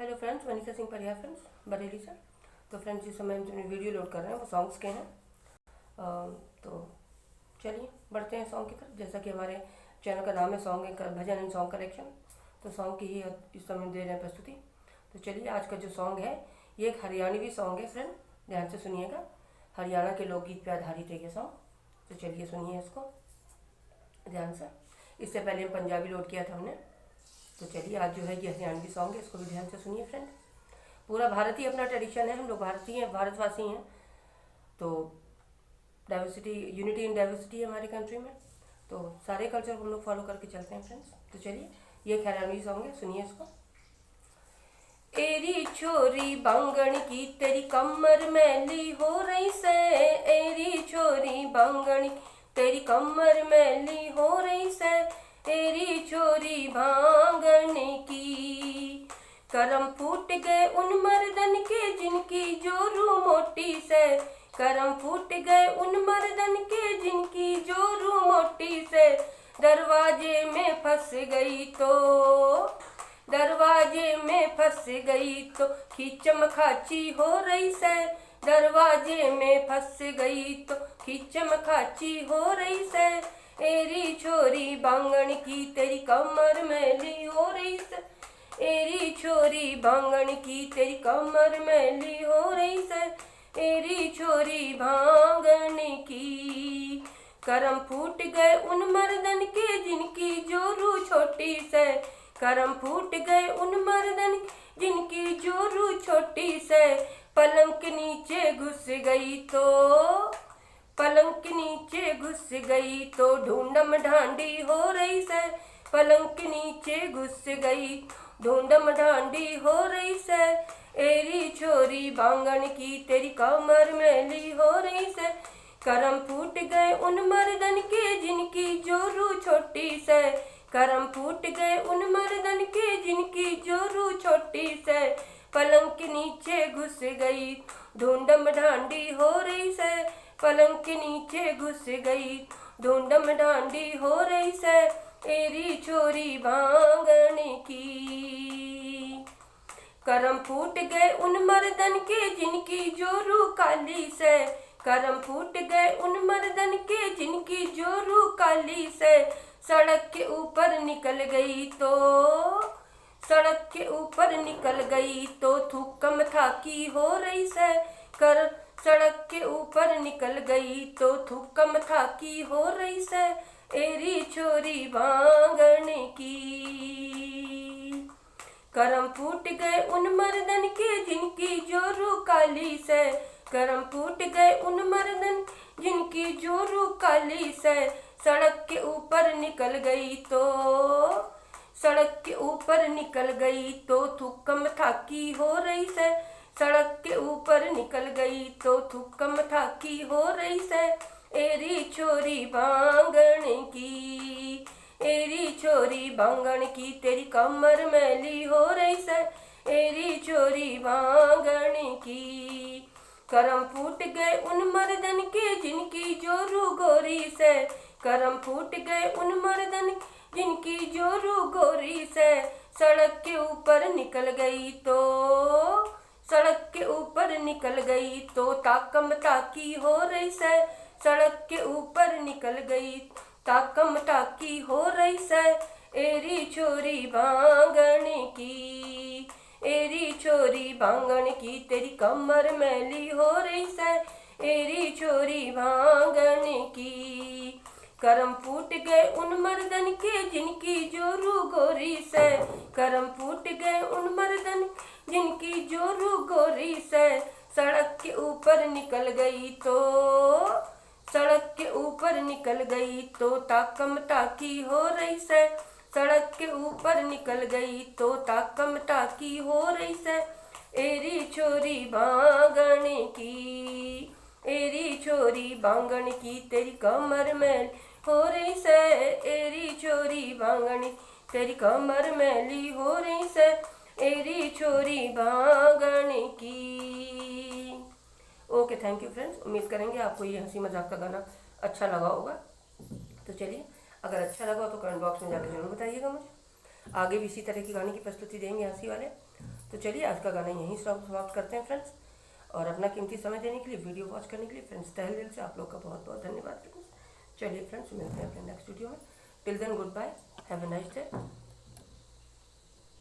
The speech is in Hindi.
Hello friends, Vanita Singh Parihar friends Bareilly से। तो फ्रेंड्स, जिस समय हम जो वीडियो लोड कर रहे हैं वो सॉन्ग्स के हैं। तो चलिए बढ़ते हैं सॉन्ग की तरफ। जैसा कि हमारे चैनल का नाम है song and bhajan and song collection, तो सॉन्ग की ही इस समय दे रहे हैं प्रस्तुति। तो चलिए, आज का जो सॉन्ग है ये एक हरियाणवी सॉन्ग है फ्रेंड, ध्यान से सुनिएगा। हरियाणा के लोकगीत पे आधारित है ये सॉन्ग। तो चलिए सुनिए इसको ध्यान से। इससे पहले हम पंजाबी लोड किया था हमने। तो चलिए, आज जो है ये हरियाणवी सॉन्ग है, इसको भी ध्यान से सुनिए फ्रेंड। पूरा भारत ही अपना ट्रेडिशन है, हम लोग भारतीय हैं, भारतवासी हैं। तो डाइवर्सिटी, यूनिटी इन डाइवर्सिटी है हमारी कंट्री में। तो सारे कल्चर को हम लोग फॉलो करके चलते हैं फ्रेंड्स। तो चलिए, ये एक हरियाणवी सॉन्ग है, सुनिए इसको। एरी छोरी बांगण की तेरी कमर मैली हो रही से, एरी छोरी बांगण तेरी कमर मैली हो रही से, एरी छोरी भांगन की। करम फूट गए उन मर्दन के जिनकी जोरू मोटी से, करम फूट गए उन मर्दन के जिनकी जोरू मोटी से, दरवाजे में फंस गई तो, दरवाजे में फंस गई तो खींचम खाची हो रही से, दरवाजे में फंस गई तो खींचम खाची हो रही से, एरी छोरी बांगण की तेरी कमर मैली हो रही से, एरी छोरी बांगण की तेरी कमर मैली हो रही से, एरी छोरी भांगन की। करम फूट गए उन मर्दन के जिनकी जोरू छोटी से, करम फूट गए उन मर्दन जिनकी जोरू छोटी से, पलंग के नीचे घुस गई तो, पलंग के नीचे घुस गई तो ढूंढम ढांडी हो रही से, पलंग के नीचे घुस गई ढूंढम ढांडी हो रही से, एरी छोरी बांगण की तेरी कमर मैली हो रही से, करम फूट गए उन मर्दन के जिनकी जोरू छोटी से, करम फूट गए उन मर्दन के जिनकी जोरू छोटी से, पलंग के नीचे घुस गई ढूंढम ढांडी हो रही से, पलंग के नीचे घुस गई ढूंढम ढांडी हो रही से, एरी छोरी भांगन की। करम फूट गए उन मर्दन के जिनकी जोरू काली से, करम फूट गए उन मर्दन के जिनकी जोरू काली से, सड़क के ऊपर निकल गई तो, सड़क के ऊपर निकल गई तो थूकम थाकी हो रही से, कर सड़क के ऊपर निकल गई तो थूकम थाकी हो रही से, एरी छोरी भांगन की। करम फूट गए उन मर्दन के जिनकी जोरू काली से, करम फूट गए उन मर्दन जिनकी जोरू काली से, सड़क के ऊपर निकल गई तो, सड़क के ऊपर निकल गई तो थूकम थाकी हो रही से, सड़क के ऊपर निकल गई तो थूकम थाकी हो रही से, एरी छोरी बांगण की, एरी छोरी बांगण की तेरी कमर मैली हो रही से, एरी छोरी बांगण की। करम फूट गए उन मर्दन के जिनकी जोरू गोरी से, करम फूट गए उन मर्दन जिनकी जोरू गोरी से, सड़क के ऊपर निकल गई तो, सड़क के ऊपर निकल गई तो ताकम ताकी हो रही से, सड़क के ऊपर निकल गई ताकम टाकी हो रही से, एरी छोरी बांगण की, एरी छोरी बांगण की तेरी कमर मैली हो रही से, एरी छोरी बांगण की। करम फूट गए उन मर्दन के जिनकी जोरू गोरी से, करम फूट गए उन मर्दन जिनकी जोरू गोरी से, सड़क के ऊपर निकल गई तो, सड़क के ऊपर निकल गई तो ताकम टाकी हो रही से, सड़क के ऊपर निकल गई तो ताकम टाकी हो रही से, एरी छोरी बांगण की, एरी छोरी बांगण की तेरी कमर मैल हो रही से, एरी छोरी बांगण तेरी कमर मैली हो रही से, एरी छोरी बांगण की। Okay, thank you friends. उम्मीद करेंगे आपको ये हंसी मजाक का गाना अच्छा लगा होगा। तो चलिए, अगर अच्छा लगा तो कमेंट बॉक्स में जाकर जरूर बताइएगा मुझे। आगे भी इसी तरह की गाने की प्रस्तुति देंगे हंसी वाले। तो चलिए आज का गाना यहीं समाप्त करते हैं फ्रेंड्स। और अपना कीमती समय देने के लिए, वीडियो वॉच करने के लिए फ्रेंड्स तहे दिल से आप लोग का बहुत बहुत धन्यवाद फ्रेंड्स। चलिए फ्रेंड्स, मिलते हैं अपने नेक्स्ट वीडियो में। Till then goodbye, have a nice day.